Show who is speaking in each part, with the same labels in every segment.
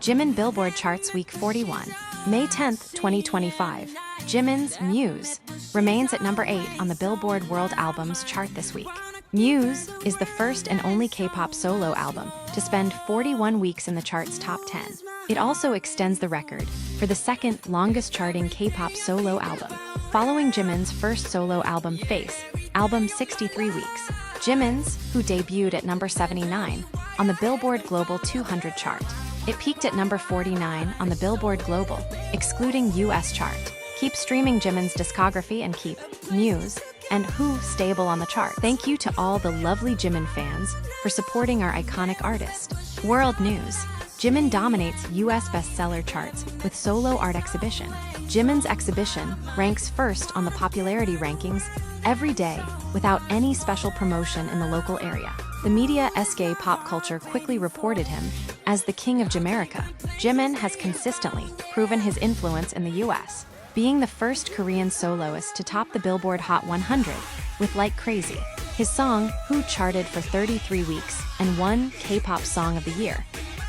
Speaker 1: Jimin Billboard Charts Week 41. May 10, 2025. Jimin's Muse remains at number 8 on the Billboard World Albums chart this week. Muse is the first and only K-pop solo album to spend 41 weeks in the chart's top 10. It also extends the record for the second longest charting K-pop solo album, following Jimin's first solo album Face, album 63 weeks. Jimin's Who debuted at number 79 on the Billboard Global 200 chart. It peaked at number 49 on the Billboard Global, excluding US chart. Keep streaming Jimin's discography and keep Muse and Who stable on the chart. Thank you to all the lovely Jimin fans for supporting our iconic artist. World news. Jimin dominates US bestseller charts with solo art exhibition. Jimin's exhibition ranks first on the popularity rankings every day without any special promotion in the local area. The media Excl pop culture quickly reported him as the king of Jamaica. Jimin has consistently proven his influence in the US, being the first Korean soloist to top the Billboard Hot 100 with Like Crazy. His song, Who, charted for 33 weeks and won K-pop Song of the Year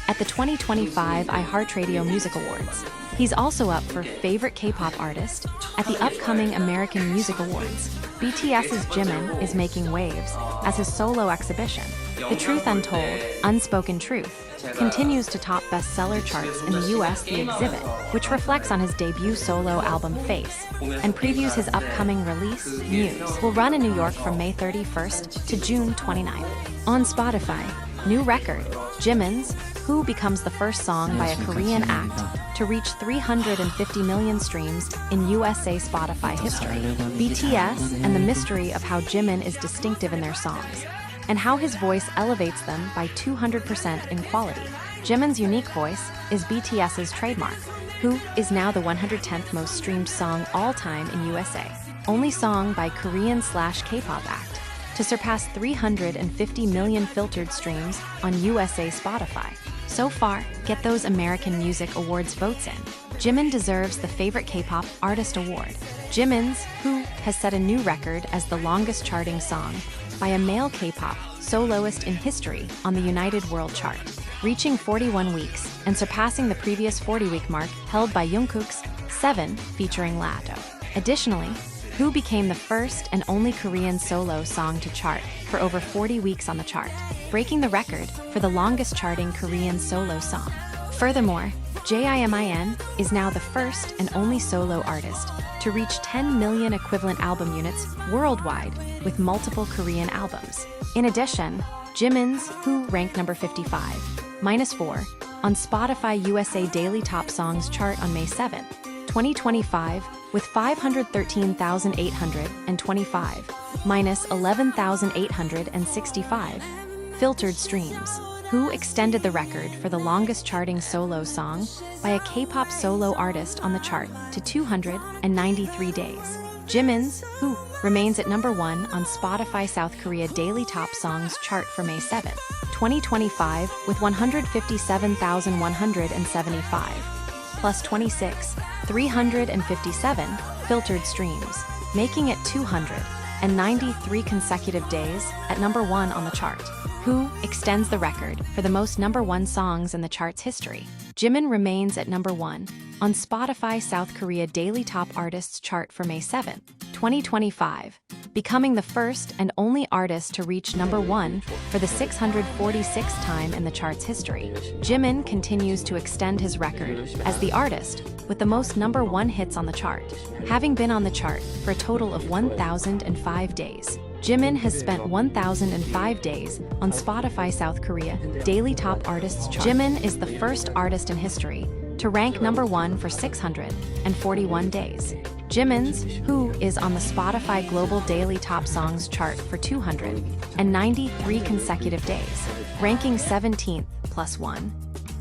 Speaker 1: at the 2025 iHeartRadio Music Awards. He's also up for Favorite K-pop Artist at the upcoming American Music Awards. BTS's Jimin is making waves as his solo exhibition, The Truth Untold, Unspoken Truth, continues to top bestseller charts in the US. The exhibit, which reflects on his debut solo album Face and previews his upcoming release, Muse, will run in New York from May 31st to June 29th. On Spotify, new record, Jimin's Who becomes the first song by a Korean act to reach 350 million streams in USA Spotify history. BTS and the mystery of how Jimin is distinctive in their songs, and how his voice elevates them by 200% in quality. Jimin's unique voice is BTS's trademark. Who is now the 110th most streamed song all time in USA, only song by Korean/K-pop act to surpass 350 million filtered streams on USA Spotify. So far, get those American Music Awards votes in. Jimin deserves the Favorite K-pop Artist Award. Jimin's Who has set a new record as the longest charting song by a male K-pop soloist in history on the United World Chart, reaching 41 weeks and surpassing the previous 40-week mark held by Jungkook's 7 featuring Lato. Additionally, Who became the first and only Korean solo song to chart for over 40 weeks on the chart, breaking the record for the longest charting Korean solo song. Furthermore, Jimin is now the first and only solo artist to reach 10 million equivalent album units worldwide with multiple Korean albums. In addition, Jimin's Who ranked number 55, -4, on Spotify USA Daily Top Songs chart on May 7, 2025, with 513,825, -11,865, filtered streams. Who extended the record for the longest charting solo song by a K-pop solo artist on the chart to 293 days. Jimin's Who remains at number 1 on Spotify South Korea Daily Top Songs chart for May 7, 2025, with 157,175, plus 357 filtered streams, making it 293 consecutive days at number 1 on the chart. Who extends the record for the most number 1 songs in the chart's history. Jimin remains at number 1 on Spotify South Korea Daily Top Artists chart for May 7, 2025, becoming the first and only artist to reach number 1 for the 646th time in the chart's history. Jimin continues to extend his record as the artist with the most number 1 hits on the chart, having been on the chart for a total of 1,005 days. Jimin has spent 1,005 days on Spotify South Korea Daily Top Artists chart. Jimin is the first artist in history to rank number 1 for 641 days. Jimin's Who is on the Spotify Global Daily Top Songs chart for 293 consecutive days, ranking 17th +1,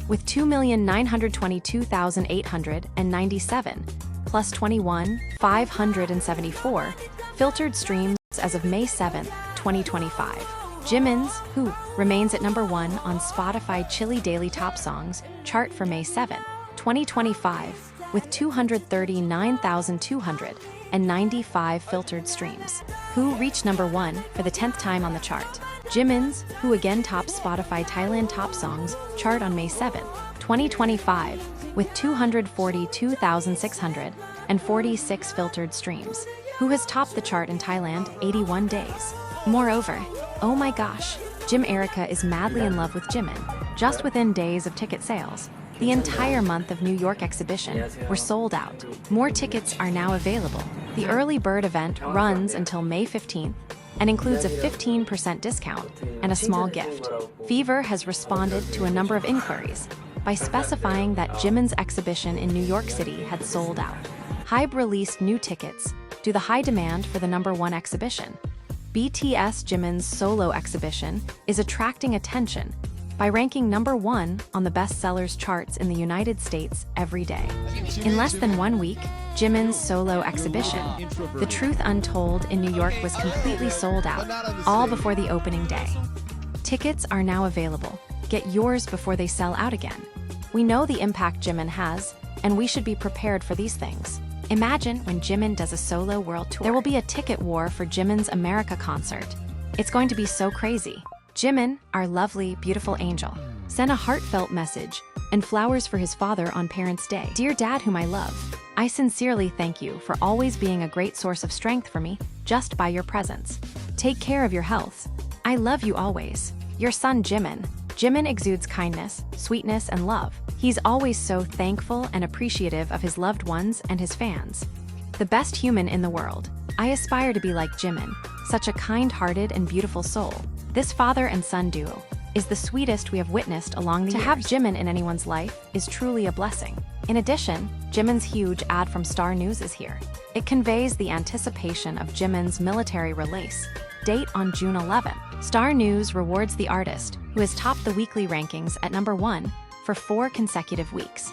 Speaker 1: with 2,922,897, plus 21,574 filtered streams as of May 7, 2025. Jimin's Who remains at number 1 on Spotify Chile Daily Top Songs chart for May 7, 2025, with 239,295 filtered streams. Who reached number 1 for the 10th time on the chart. Jimin's Who again tops Spotify Thailand Top Songs chart on May 7, 2025, with 242,646 filtered streams. Who has topped the chart in Thailand 81 days. Moreover, oh my gosh, Jim Erica is madly in love with Jimin. Just within days of ticket sales, the entire month of New York exhibition were sold out. More tickets are now available. The early bird event runs until May 15th and includes a 15% discount and a small gift. Fever has responded to a number of inquiries by specifying that Jimin's exhibition in New York City had sold out. Hybe released new tickets due to the high demand for the #1 exhibition. BTS Jimin's solo exhibition is attracting attention by ranking #1 on the bestsellers charts in the United States every day. In less than 1 week, Jimin's solo exhibition, The Truth Untold in New York, was completely sold out, all before the opening day. Tickets are now available. Get yours before they sell out again. We know the impact Jimin has, and we should be prepared for these things. Imagine when Jimin does a solo world tour. There will be a ticket war for Jimin's America concert. It's going to be so crazy. Jimin, our lovely, beautiful angel, sent a heartfelt message and flowers for his father on Parents' Day. Dear Dad, whom I love, I sincerely thank you for always being a great source of strength for me just by your presence. Take care of your health. I love you always. Your son, Jimin. Jimin exudes kindness, sweetness, and love. He's always so thankful and appreciative of his loved ones and his fans. The best human in the world. I aspire to be like Jimin, such a kind-hearted and beautiful soul. This father and son duo is the sweetest we have witnessed along the years. To have Jimin in anyone's life is truly a blessing. In addition, Jimin's huge ad from Star News is here. It conveys the anticipation of Jimin's military release date on June 11. Star News rewards the artist who has topped the weekly rankings at #1 for 4 consecutive weeks.